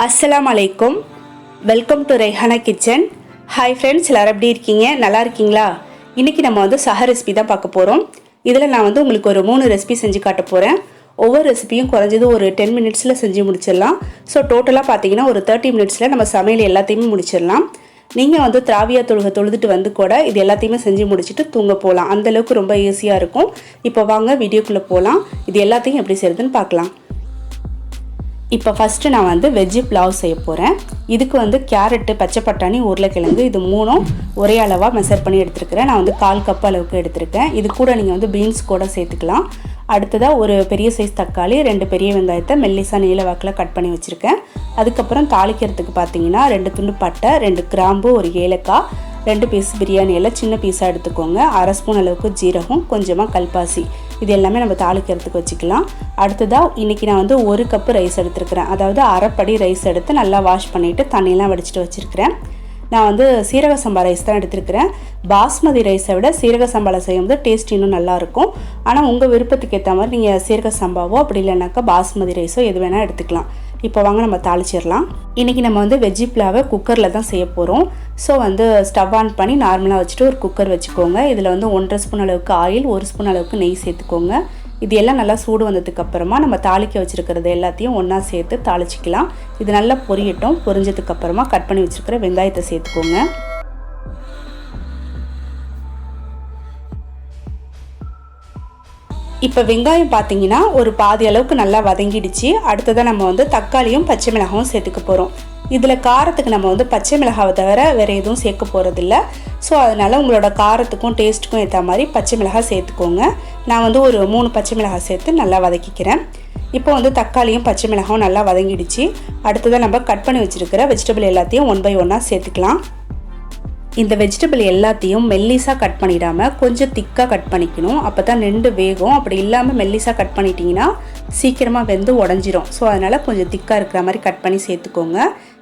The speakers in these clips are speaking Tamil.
Assalamualaikum. Welcome to Rehana Kitchen. Hi friends, எல்லாரும் எப்படி இருக்கீங்க? நல்லா இருக்கீங்களா? இன்னைக்கு நம்ம வந்து சஹர் ரெசிபி தான் பார்க்க போறோம். இதுல நான் வந்து உங்களுக்கு ஒரு 3 ரெசிபி செஞ்சு காட்ட போறேன். ஒவ்வொரு ரெசிபியும் குறைஞ்சது ஒரு 10 மினிட்ஸ்ல செஞ்சு முடிச்சிடலாம். சோ டோட்டலா பாத்தீங்கன்னா ஒரு 30 மினிட்ஸ்ல நம்ம சமையல் எல்லாத்தையுமே முடிச்சிடலாம். நீங்க வந்து திராவியா தொழுதுட்டு வந்து கூட இது எல்லாத்தையுமே செஞ்சு முடிச்சிட்டு தூங்க போலாம். அந்த அளவுக்கு ரொம்ப ஈஸியா இருக்கும். இப்போ வாங்க வீடியோக்குள்ள போலாம். இது எல்லாத்தையும் எப்படி செய்யறதுன்னு பார்க்கலாம். இப்போ ஃபர்ஸ்ட் நான் வந்து வெஜ் புலாவ் செய்ய போறேன். இதுக்கு வந்து கேரட், பச்சை பட்டாணி, உருளைக்கிழங்கு இது மூணும் ஒரே அளவா மெஷர் பண்ணி எடுத்துக்கிறேன். நான் வந்து 1/4 கப் அளவுக்கு எடுத்துருக்கேன். இது கூட நீங்க வந்து பீன்ஸ் கூட சேர்த்துக்கலாம். அடுத்ததா ஒரு பெரிய சைஸ் தக்காளி, 2 பெரிய வெங்காயத்தை மெல்லிசா நீல வாக்குல கட் பண்ணி வச்சிருக்கேன். அதுக்கப்புறம் தாளிக்கிறதுக்கு பார்த்தீங்கன்னா 2 துண்டு பட்டை, 2 கிராம்பு, ஒரு ஏலக்காய், 2 பீஸ் பிரியாணி எல்லாம் சின்ன பீஸாக எடுத்துக்கோங்க. 1/2 ஸ்பூன் அளவுக்கு ஜீரகம், கொஞ்சமாக கல்பாசி, இது எல்லாமே நம்ம தாளிக்கிறதுக்கு வச்சுக்கலாம். அடுத்ததாக இன்றைக்கி நான் வந்து 1 கப்பு ரைஸ் எடுத்துருக்கிறேன். அதாவது அரைப்படி ரைஸ் எடுத்து நல்லா வாஷ் பண்ணிவிட்டு தண்ணியெலாம் வடிச்சிட்டு வச்சுருக்கிறேன். நான் வந்து சீரக சம்பா ரைஸ் தான் எடுத்துருக்கிறேன். பாஸ்மதி ரைஸை விட சீரக சம்பாவில் செய்யும்போது டேஸ்ட் இன்னும் நல்லாயிருக்கும். ஆனால் உங்கள் விருப்பத்துக்கு ஏற்ற மாதிரி நீங்கள் சீரக சம்பாவோ அப்படி இல்லைனாக்கா பாஸ்மதி ரைஸோ எது வேணால் எடுத்துக்கலாம். இப்போ வாங்க நம்ம தாளிச்சிடலாம். இன்றைக்கி நம்ம வந்து வெஜ்ஜி புலாவை குக்கரில் தான் செய்ய போகிறோம். ஸோ வந்து ஸ்டவ் ஆன் பண்ணி நார்மலாக வச்சுட்டு ஒரு குக்கர் வச்சுக்கோங்க. இதில் வந்து 1.5 ஸ்பூன் அளவுக்கு ஆயில், 1 ஸ்பூன் அளவுக்கு நெய் சேர்த்துக்கோங்க. இது எல்லாம் நல்லா சூடு வந்ததுக்கு அப்புறமா நம்ம தாளிக்க வச்சுருக்கிறது எல்லாத்தையும் ஒன்றா சேர்த்து தாளிச்சிக்கலாம். இது நல்லா பொரியட்டும். பொரிஞ்சதுக்கு அப்புறமா கட் பண்ணி வச்சுருக்கிற வெங்காயத்தை சேர்த்துக்கோங்க. இப்போ வெங்காயம் பார்த்தீங்கன்னா ஒரு பாதி அளவுக்கு நல்லா வதங்கிடுச்சு. அடுத்ததாக நம்ம வந்து தக்காளியும் பச்சை மிளகாயும் சேர்த்துக்க போகிறோம். இதில் காரத்துக்கு நம்ம வந்து பச்சை மிளகாவை தவிர வேறு எதுவும் சேர்க்க போகிறதில்ல. ஸோ அதனால் உங்களோட காரத்துக்கும் டேஸ்ட்டுக்கும் ஏற்ற மாதிரி பச்சை மிளகாய் சேர்த்துக்கோங்க. நான் வந்து ஒரு 3 பச்சை மிளகாய் சேர்த்து நல்லா வதக்கிக்கிறேன். இப்போ வந்து தக்காளியும் பச்சை மிளகாயும் நல்லா வதங்கிடுச்சு. அடுத்ததாக நம்ம கட் பண்ணி வச்சுருக்கிற வெஜிடபிள் எல்லாத்தையும் 1 by 1 சேர்த்துக்கலாம். இந்த வெஜிடபிள் எல்லாத்தையும் மெல்லிஸாக கட் பண்ணிடாமல் கொஞ்சம் திக்காக கட் பண்ணிக்கணும். அப்போ தான் நெண்டு வேகும். அப்படி இல்லாமல் மெல்லிஸாக கட் பண்ணிட்டீங்கன்னா சீக்கிரமாக வெந்து உடஞ்சிரும். ஸோ அதனால் கொஞ்சம் திக்காக இருக்கிற மாதிரி கட் பண்ணி சேர்த்துக்கோங்க.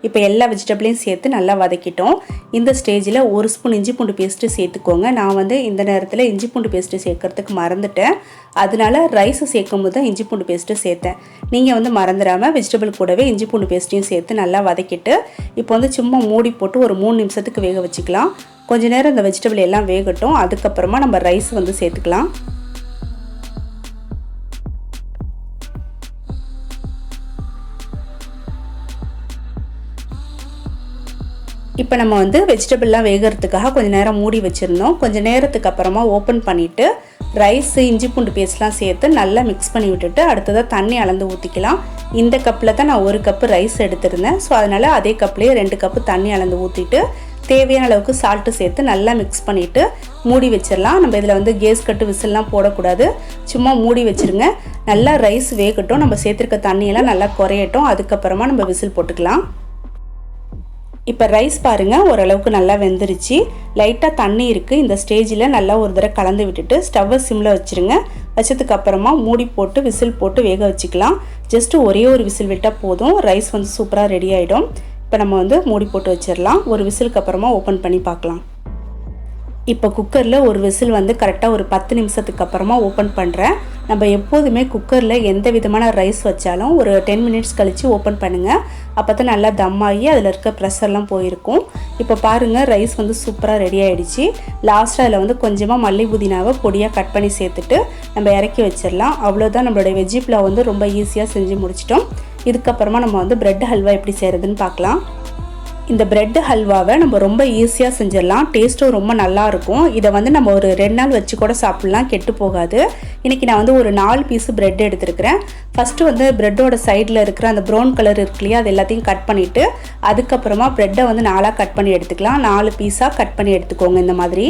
இப்போ எல்லா வெஜிடபிளையும் சேர்த்து நல்லா வதக்கிட்டோம். இந்த ஸ்டேஜில் 1 ஸ்பூன் இஞ்சி பூண்டு பேஸ்ட்டு சேர்த்துக்கோங்க. நான் வந்து இந்த நேரத்தில் இஞ்சி பூண்டு பேஸ்ட்டு சேர்க்கறதுக்கு மறந்துட்டேன். அதனால ரைஸ் சேர்க்கும் போது தான் இஞ்சி பூண்டு பேஸ்ட்டு சேர்த்தேன். நீங்கள் வந்து மறந்துடாமல் வெஜிடபிள் கூடவே இஞ்சி பூண்டு பேஸ்ட்டையும் சேர்த்து நல்லா வதக்கிட்டு இப்போ வந்து சும்மா மூடி போட்டு ஒரு 3 நிமிஷத்துக்கு வேக வச்சுக்கலாம். கொஞ்ச நேரம் இந்த வெஜிடபிள் எல்லாம் வேகட்டும். அதுக்கப்புறமா நம்ம ரைஸ் வந்து சேர்த்துக்கலாம். இப்போ நம்ம வந்து வெஜிடபிள்லாம் வேகிறதுக்காக கொஞ்சம் நேரம் மூடி வச்சுருந்தோம். கொஞ்சம் நேரத்துக்கு அப்புறமா ஓப்பன் பண்ணிவிட்டு ரைஸு, இஞ்சி பூண்டு பேஸ்ட்லாம் சேர்த்து நல்லா மிக்ஸ் பண்ணி விட்டுட்டு அடுத்ததாக தண்ணி அளந்து ஊற்றிக்கலாம். இந்த கப்பில் தான் நான் 1 கப்பு ரைஸ் எடுத்திருந்தேன். ஸோ அதனால் அதே கப்லேயே 2 கப்பு தண்ணி அளந்து ஊற்றிட்டு தேவையான அளவுக்கு சால்ட்டு சேர்த்து நல்லா மிக்ஸ் பண்ணிவிட்டு மூடி வச்சிடலாம். நம்ம இதில் வந்து கேஸ் கட்டு விசில்லாம் போடக்கூடாது. சும்மா மூடி வச்சுருங்க. நல்லா ரைஸ் வேகட்டும். நம்ம சேர்த்துருக்க தண்ணியெல்லாம் நல்லா குறையட்டும். அதுக்கப்புறமா நம்ம விசில் போட்டுக்கலாம். இப்போ ரைஸ் பாருங்கள் ஓரளவுக்கு நல்லா வெந்துருச்சு. லைட்டாக தண்ணி இருக்குது. இந்த ஸ்டேஜில் நல்லா ஒரு தடவை கலந்து விட்டுட்டு ஸ்டவ்வை சிம்மில் வச்சுருங்க. வச்சதுக்கு அப்புறமா மூடி போட்டு விசில் போட்டு வேக வச்சுக்கலாம். ஜஸ்ட்டு ஒரே ஒரு விசில் விட்டால் போதும். ரைஸ் வந்து சூப்பராக ரெடி ஆகிடும். இப்போ நம்ம வந்து மூடி போட்டு வச்சிடலாம். ஒரு விசிலுக்கு அப்புறமா ஓப்பன் பண்ணி பார்க்கலாம். இப்போ குக்கரில் ஒரு விசில் வந்து கரெக்டாக ஒரு 10 நிமிஷத்துக்கு அப்புறமா ஓப்பன் பண்ணுறேன். நம்ம எப்போதுமே குக்கரில் எந்த விதமான ரைஸ் வச்சாலும் ஒரு 10 மினிட்ஸ் கழித்து ஓப்பன் பண்ணுங்கள். அப்போ தான் நல்லா தம்மாகி அதில் இருக்க ப்ரெஷர்லாம் போயிருக்கும். இப்போ பாருங்கள் ரைஸ் வந்து சூப்பராக ரெடி ஆகிடுச்சு. லாஸ்ட்டாக அதில் வந்து கொஞ்சமாக மல்லி புதினாவை பொடியாக கட் பண்ணி சேர்த்துட்டு நம்ம இறக்கி வச்சிடலாம். அவ்வளோதான், நம்மளுடைய வெஜ்ஜி புலாவ் வந்து ரொம்ப ஈஸியாக செஞ்சு முடிச்சிட்டோம். இதுக்கப்புறமா நம்ம வந்து பிரெட் ஹல்வா எப்படி செய்கிறதுன்னு பார்க்கலாம். இந்த பிரெட் ஹல்வாவை நம்ம ரொம்ப ஈஸியாக செஞ்சிடலாம். டேஸ்ட்டும் ரொம்ப நல்லாயிருக்கும். இதை வந்து நம்ம ஒரு 2 நாள் வச்சு கூட சாப்பிட்லாம், கெட்டு போகாது. இன்றைக்கி நான் வந்து ஒரு 4 பீஸ் பிரெட் எடுத்துருக்கிறேன். ஃபஸ்ட்டு வந்து பிரெட்டோட சைடில் இருக்கிற அந்த ப்ரௌன் கலர் இருக்கு இல்லையா, அது எல்லாத்தையும் கட் பண்ணிவிட்டு அதுக்கப்புறமா பிரெட்டை வந்து 4ஆக கட் பண்ணி எடுத்துக்கலாம். 4 பீஸாக கட் பண்ணி எடுத்துக்கோங்க இந்த மாதிரி.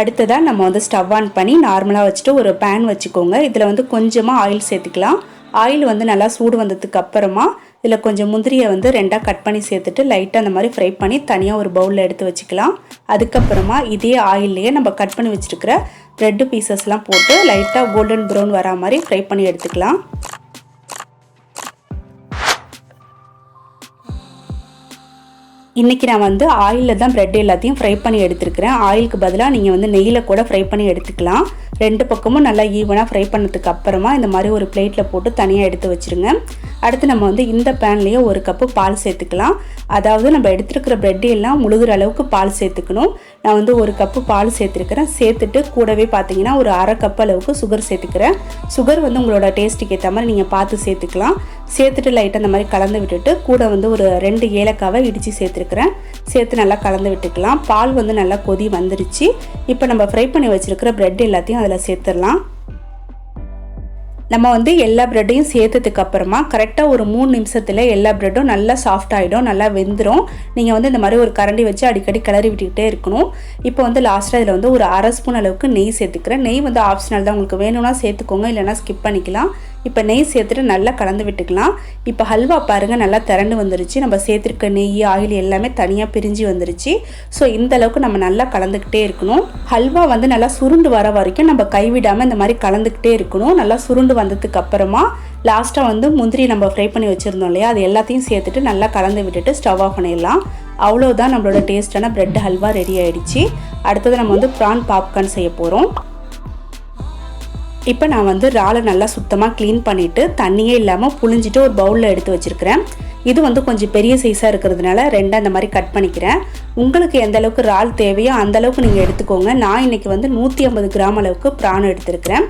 அடுத்ததாக நம்ம வந்து ஸ்டவ் ஆன் பண்ணி நார்மலாக வச்சுட்டு ஒரு பேன் வச்சுக்கோங்க. இதில் வந்து கொஞ்சமாக ஆயில் சேர்த்துக்கலாம். ஆயில் வந்து நல்லா சூடு வந்ததுக்கு அப்புறமா இதில் கொஞ்சம் முந்திரியை வந்து 2ஆக கட் பண்ணி சேர்த்துட்டு லைட்டாக அந்த மாதிரி ஃப்ரை பண்ணி தனியாக ஒரு பவுலில் எடுத்து வச்சுக்கலாம். அதுக்கப்புறமா இதே ஆயில்லையே நம்ம கட் பண்ணி வச்சுருக்கிற ப்ரெட்டு பீசஸ்லாம் போட்டு லைட்டாக கோல்டன் ப்ரௌன் வரா மாதிரி ஃப்ரை பண்ணி எடுத்துக்கலாம். இன்றைக்கி நான் வந்து ஆயிலில் தான் ப்ரெட் எல்லாத்தையும் ஃப்ரை பண்ணி எடுத்துருக்கிறேன். ஆயிலுக்கு பதிலாக நீங்கள் வந்து நெய்யில் கூட ஃப்ரை பண்ணி எடுத்துக்கலாம். ரெண்டு பக்கமும் நல்லா ஈவனாக ஃப்ரை பண்ணதுக்கு அப்புறமா இந்த மாதிரி ஒரு பிளேட்டில் போட்டு தனியாக எடுத்து வச்சுருங்க. அடுத்து நம்ம வந்து இந்த பேன்லேயே ஒரு கப்பு பால் சேர்த்துக்கலாம். அதாவது நம்ம எடுத்துருக்கிற ப்ரெட் எல்லாம் முழுகிற அளவுக்கு பால் சேர்த்துக்கணும். நான் வந்து ஒரு கப்பு பால் சேர்த்துருக்கிறேன். சேர்த்துட்டு கூடவே பார்த்தீங்கன்னா ஒரு அரை கப் அளவுக்கு சுகர் சேர்த்துக்கிறேன். சுகர் வந்து உங்களோட டேஸ்ட்டுக்கு ஏற்ற மாதிரி நீங்கள் பார்த்து சேர்த்துக்கலாம். சேர்த்துட்டு லைட்டாக அந்த மாதிரி கலந்து விட்டுட்டு கூட வந்து ஒரு 2 ஏலக்காவை இடித்து சேர்த்துருக்கிறேன். சேர்த்து நல்லா கலந்து விட்டுக்கலாம். பால் வந்து நல்லா கொதி வந்துருச்சு. இப்போ நம்ம ஃப்ரை பண்ணி வச்சுருக்கிற ப்ரெட் எல்லாத்தையும் அதில் சேர்த்துடலாம். நம்ம வந்து எல்லா ப்ரெட்டையும் சேர்த்ததுக்கு அப்புறமா கரெக்டாக ஒரு 3 நிமிஷத்தில் எல்லா ப்ரெட்டும் நல்லா சாஃப்ட் ஆகிடும், நல்லா வெந்துடும். நீங்கள் வந்து இந்த மாதிரி ஒரு கரண்டி வச்சு அடிக்கடி கிளறி விட்டுக்கிட்டே இருக்கணும். இப்போ வந்து லாஸ்ட்டாக இதில் வந்து ஒரு அரை ஸ்பூன் அளவுக்கு நெய் சேர்த்துக்கிறேன். நெய் வந்து ஆப்ஷனல் தான், உங்களுக்கு வேணும்னா சேர்த்துக்கோங்க, இல்லைனா ஸ்கிப் பண்ணிக்கலாம். இப்போ நெய் சேர்த்துட்டு நல்லா கலந்து விட்டுக்கலாம். இப்போ ஹல்வா பாருங்கள் நல்லா திரண்டு வந்துருச்சு. நம்ம சேர்த்துருக்க நெய் ஆயில் எல்லாமே தனியாக பிரிஞ்சு வந்துருச்சு. ஸோ இந்த அளவுக்கு நம்ம நல்லா கலந்துக்கிட்டே இருக்கணும். ஹல்வா வந்து நல்லா சுருண்டு வர வரைக்கும் நம்ம கைவிடாமல் இந்த மாதிரி கலந்துக்கிட்டே இருக்கணும். நல்லா சுருண்டு வந்ததுக்கு அப்புறமா லாஸ்ட்டாக வந்து முந்திரி நம்ம ஃப்ரை பண்ணி வச்சுருந்தோம் இல்லையா, அது எல்லாத்தையும் சேர்த்துட்டு நல்லா கலந்து விட்டுட்டு ஸ்டவ் ஆஃப் பண்ணிடலாம். அவ்வளோதான், நம்மளோட டேஸ்டான பிரெட் ஹல்வா ரெடி ஆகிடுச்சு. அடுத்தது நம்ம வந்து ப்ரான் பாப்கார்ன் செய்ய போகிறோம். இப்போ நான் வந்து இறாலை நல்லா சுத்தமாக க்ளீன் பண்ணிவிட்டு தண்ணியே இல்லாமல் புழிஞ்சிட்டு ஒரு பவுலில் எடுத்து வச்சுருக்கிறேன். இது வந்து கொஞ்சம் பெரிய சைஸாக இருக்கிறதுனால 2 அந்த மாதிரி கட் பண்ணிக்கிறேன். உங்களுக்கு எந்த அளவுக்கு இறால் தேவையோ அந்த அளவுக்கு நீங்கள் எடுத்துக்கோங்க. நான் இன்றைக்கி வந்து 150 கிராம் அளவுக்கு ப்ரான் எடுத்துருக்கிறேன்.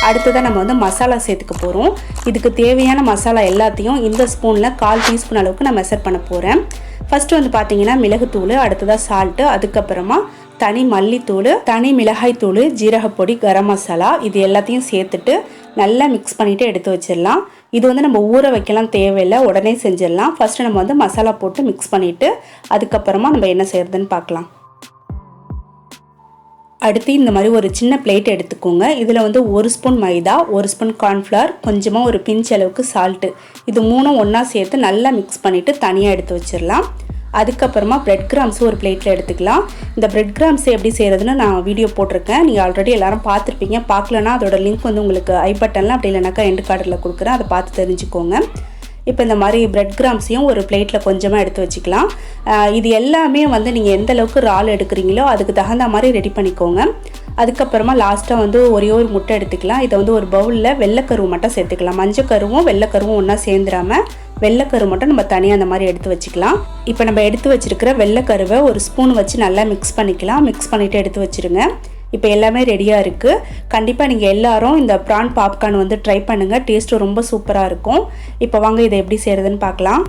அடுத்ததாக நம்ம வந்து மசாலா சேர்த்துக்க போகிறோம். இதுக்கு தேவையான மசாலா எல்லாத்தையும் இந்த ஸ்பூனில் 1/4 டீஸ்பூன் அளவுக்கு நான் மெஷர் பண்ண போகிறேன். ஃபஸ்ட்டு வந்து பார்த்தீங்கன்னா மிளகுத்தூள், அடுத்ததாக சால்ட்டு, அதுக்கப்புறமா தனி மல்லித்தூள், தனி மிளகாய் தூள், ஜீரகப்பொடி, கரம் மசாலா, இது எல்லாத்தையும் சேர்த்துட்டு நல்லா மிக்ஸ் பண்ணிவிட்டு எடுத்து வச்சிடலாம். இது வந்து நம்ம ஊற வைக்கலாம் தேவையில்லை, உடனே செஞ்சிடலாம். ஃபஸ்ட்டு நம்ம வந்து மசாலா போட்டு மிக்ஸ் பண்ணிவிட்டு அதுக்கப்புறமா நம்ம என்ன செய்கிறதுன்னு பார்க்கலாம். அடுத்து இந்த மாதிரி ஒரு சின்ன பிளேட் எடுத்துக்கோங்க. இதில் வந்து 1 ஸ்பூன் மைதா, 1 ஸ்பூன் கார்ன்ஃப்ளவர், கொஞ்சமாக ஒரு பிஞ்ச் அளவுக்கு சால்ட்டு, இது 3 ஒன்றா சேர்த்து நல்லா மிக்ஸ் பண்ணிவிட்டு தனியாக எடுத்து வச்சிடலாம். அதுக்கப்புறமா பிரெட் கிராம்ஸ் ஒரு பிளேட்டில் எடுத்துக்கலாம். இந்த பிரெட் கிராம்ஸ் எப்படி செய்கிறதுன்னு நான் வீடியோ போட்டிருக்கேன். நீங்கள் ஆல்ரெடி எல்லாரும் பார்த்துருப்பீங்க. பார்க்கலன்னா அதோட லிங்க் வந்து உங்களுக்கு ஐ பட்டனில் அப்படி இல்லைனாக்கா எண்ட் கார்டில் கொடுக்குறேன், அதை பார்த்து தெரிஞ்சுக்கோங்க. இப்போ இந்த மாதிரி பிரெட் கிராம்ஸையும் ஒரு பிளேட்டில் கொஞ்சமாக எடுத்து வச்சுக்கலாம். இது எல்லாமே வந்து நீங்கள் எந்த அளவுக்கு இறால் எடுக்கிறீங்களோ அதுக்கு தகுந்த மாதிரி ரெடி பண்ணிக்கோங்க. அதுக்கப்புறமா லாஸ்ட்டாக வந்து ஒரே ஒரு முட்டை எடுத்துக்கலாம். இதை வந்து ஒரு பவுலில் வெள்ளைக்கருவு மட்டும் சேர்த்துக்கலாம். மஞ்சக்கருவும் வெள்ளைக்கருவும் ஒன்றா சேர்ந்துடாமல் வெள்ளைக்கரு மட்டும் நம்ம தனியாக அந்த மாதிரி எடுத்து வச்சுக்கலாம். இப்போ நம்ம எடுத்து வச்சுருக்கிற வெள்ளைக்கருவை ஒரு ஸ்பூன் வச்சு நல்லா மிக்ஸ் பண்ணிக்கலாம். மிக்ஸ் பண்ணிவிட்டு எடுத்து வச்சுருங்க. இப்போ எல்லாமே ரெடியாக இருக்குது. கண்டிப்பாக நீங்கள் எல்லாரும் இந்த ப்ரான் பாப்கார்ன் வந்து ட்ரை பண்ணுங்கள். டேஸ்ட்டு ரொம்ப சூப்பராக இருக்கும். இப்போ வாங்க இதை எப்படி செய்கிறதுன்னு பார்க்கலாம்.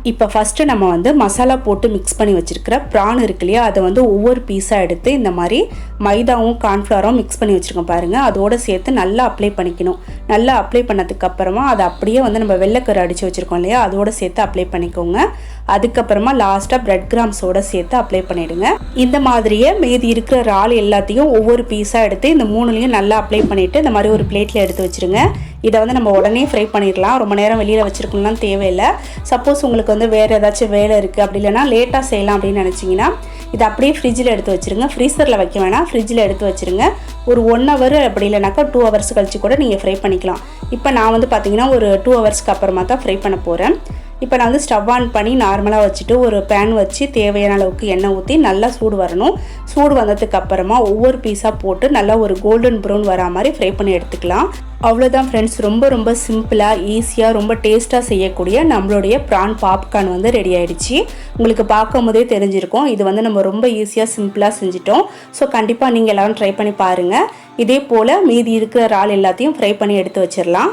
இப்போ ஃபஸ்ட்டு நம்ம வந்து மசாலா போட்டு மிக்ஸ் பண்ணி வச்சுருக்கிற ப்ரான் இருக்கு இல்லையா, அதை வந்து ஒவ்வொரு பீஸாக எடுத்து இந்த மாதிரி மைதாவும் கார்ன்ஃப்ளவரும் மிக்ஸ் பண்ணி வச்சுருக்கோம் பாருங்கள், அதோடு சேர்த்து நல்லா அப்ளை பண்ணிக்கணும். நல்லா அப்ளை பண்ணதுக்கப்புறமா அதை அப்படியே வந்து நம்ம வெள்ளைக்கரு அடித்து வச்சுருக்கோம் இல்லையா, அதோடு சேர்த்து அப்ளை பண்ணிக்கோங்க. அதுக்கப்புறமா லாஸ்ட்டாக பிரெட் கிராம்ஸோடு சேர்த்து அப்ளை பண்ணிவிடுங்க. இந்த மாதிரியே மீதி இருக்கிற இறால் எல்லாத்தையும் ஒவ்வொரு பீஸாக எடுத்து இந்த 3லையும் நல்லா அப்ளை பண்ணிவிட்டு இந்த மாதிரி ஒரு பிளேட்டில் எடுத்து வச்சுருங்க. இதை வந்து நம்ம உடனே ஃப்ரை பண்ணிடலாம். ரொம்ப நேரம் வெளியில் வச்சுருக்கணும்லாம் தேவையில்லை. சப்போஸ் உங்களுக்கு வந்து வேறு ஏதாச்சும் வேலை இருக்குது அப்படி இல்லைனா லேட்டாக செய்யலாம் அப்படின்னு நினச்சிங்கன்னா இதை அப்படியே ஃப்ரிட்ஜில் எடுத்து வச்சுருங்க. ஃப்ரீசரில் வைக்க வேணாம், ஃப்ரிட்ஜில் எடுத்து வச்சுருங்க. ஒரு 1 ஹவர் அப்படி இல்லைனாக்கா 2 ஹவர்ஸ் கழிச்சு கூட நீங்கள் ஃப்ரை பண்ணிக்கலாம். இப்போ நான் வந்து பார்த்தீங்கன்னா ஒரு 2 ஹவர்ஸ்க்கு அப்புறமா தான் ஃப்ரை பண்ண போகிறேன். இப்போ நான் வந்து ஸ்டவ் ஆன் பண்ணி நார்மலாக வச்சுட்டு ஒரு பேன் வச்சு தேவையான அளவுக்கு எண்ணெய் ஊற்றி நல்லா சூடு வரணும். சூடு வந்ததுக்கு அப்புறமா ஒவ்வொரு பீஸாக போட்டு நல்லா ஒரு கோல்டன் ப்ரௌன் வரா மாதிரி ஃப்ரை பண்ணி எடுத்துக்கலாம். அவ்வளோதான் ஃப்ரெண்ட்ஸ், ரொம்ப சிம்பிளாக ஈஸியாக ரொம்ப டேஸ்ட்டாக செய்யக்கூடிய நம்மளுடைய ப்ரான் பாப்கார்ன் வந்து ரெடி ஆகிடுச்சு. உங்களுக்கு பார்க்கும் போதே தெரிஞ்சிருக்கும் இது வந்து நம்ம ரொம்ப ஈஸியாக சிம்பிளாக செஞ்சிட்டோம். ஸோ கண்டிப்பாக நீங்கள் எல்லோரும் ட்ரை பண்ணி பாருங்கள். இதே போல் மீதி இருக்கிற இறால் எல்லாத்தையும் ஃப்ரை பண்ணி எடுத்து வச்சிடலாம்.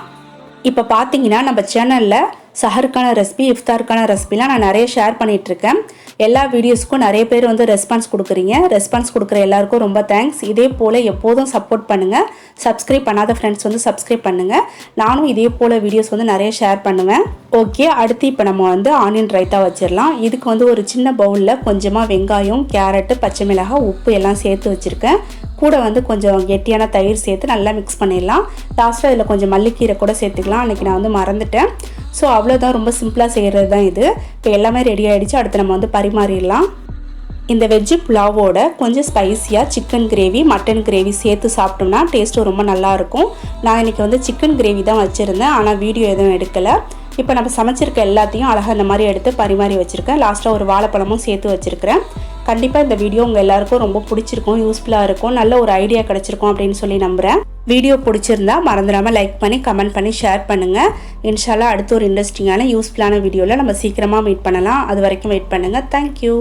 இப்போ பார்த்தீங்கன்னா நம்ம சேனலில் சஹருக்கான ரெசிபி, இஃப்தாருக்கான ரெசிபிலாம் நான் நிறைய ஷேர் பண்ணிகிட்ருக்கேன். எல்லா வீடியோஸ்க்கும் நிறைய பேர் வந்து ரெஸ்பான்ஸ் கொடுக்குறீங்க. ரெஸ்பான்ஸ் கொடுக்குற எல்லாருக்கும் ரொம்ப தேங்க்ஸ். இதே போல் எப்போதும் சப்போர்ட் பண்ணுங்கள். சப்ஸ்கிரைப் பண்ணாத ஃப்ரெண்ட்ஸ் வந்து சப்ஸ்கிரைப் பண்ணுங்கள். நானும் இதே போல் வீடியோஸ் வந்து நிறைய ஷேர் பண்ணுவேன். ஓகே, அடுத்து இப்போ நம்ம வந்து ஆனியன் ரைத்தா வச்சிடலாம். இதுக்கு வந்து ஒரு சின்ன பவுலில் கொஞ்சமாக வெங்காயம், கேரட்டு, பச்சை மிளகாய், உப்பு எல்லாம் சேர்த்து வச்சுருக்கேன். கூட வந்து கொஞ்சம் கெட்டியான தயிர் சேர்த்து நல்லா மிக்ஸ் பண்ணிடலாம். லாஸ்ட்டாக இதில் கொஞ்சம் மல்லிக்கீரை கூட சேர்த்துக்கலாம். அன்றைக்கி நான் வந்து மறந்துட்டேன். ஸோ அவ்வளோதான், ரொம்ப சிம்பிளாக செய்கிறது தான் இது. இப்போ எல்லாமே ரெடி ஆகிடுச்சு. அடுத்து நம்ம வந்து பரிமாறிடலாம். இந்த வெஜ்ஜு புலாவோட கொஞ்சம் ஸ்பைஸியாக சிக்கன் கிரேவி, மட்டன் கிரேவி சேர்த்து சாப்பிட்டோம்னா டேஸ்ட்டு ரொம்ப நல்லாயிருக்கும். நான் இன்றைக்கி வந்து சிக்கன் கிரேவி தான் வச்சுருந்தேன், ஆனால் வீடியோ எதுவும் எடுக்கலை. இப்போ நம்ம சமைச்சிருக்க எல்லாத்தையும் அழகாக இந்த மாதிரி எடுத்து பரிமாறி வச்சுருக்கேன். லாஸ்ட்டாக ஒரு வாழைப்பழமும் சேர்த்து வச்சுருக்கிறேன். கண்டிப்பாக இந்த வீடியோ உங்கள் எல்லாருக்கும் ரொம்ப பிடிச்சிருக்கும், யூஸ்ஃபுல்லாக இருக்கும், நல்ல ஒரு ஐடியா கிடச்சிருக்கும் அப்படின்னு சொல்லி நம்புகிறேன். வீடியோ பிடிச்சிருந்தா மறந்துடாமல் லைக் பண்ணி கமெண்ட் பண்ணி ஷேர் பண்ணுங்கள். இன்ஷால்லா அடுத்த ஒரு இன்ட்ரெஸ்டிங்கான யூஸ்ஃபுல்லான வீடியோவில் நம்ம சீக்கிரமாக மீட் பண்ணலாம். அது வரைக்கும் வெயிட் பண்ணுங்கள். தேங்க்யூ.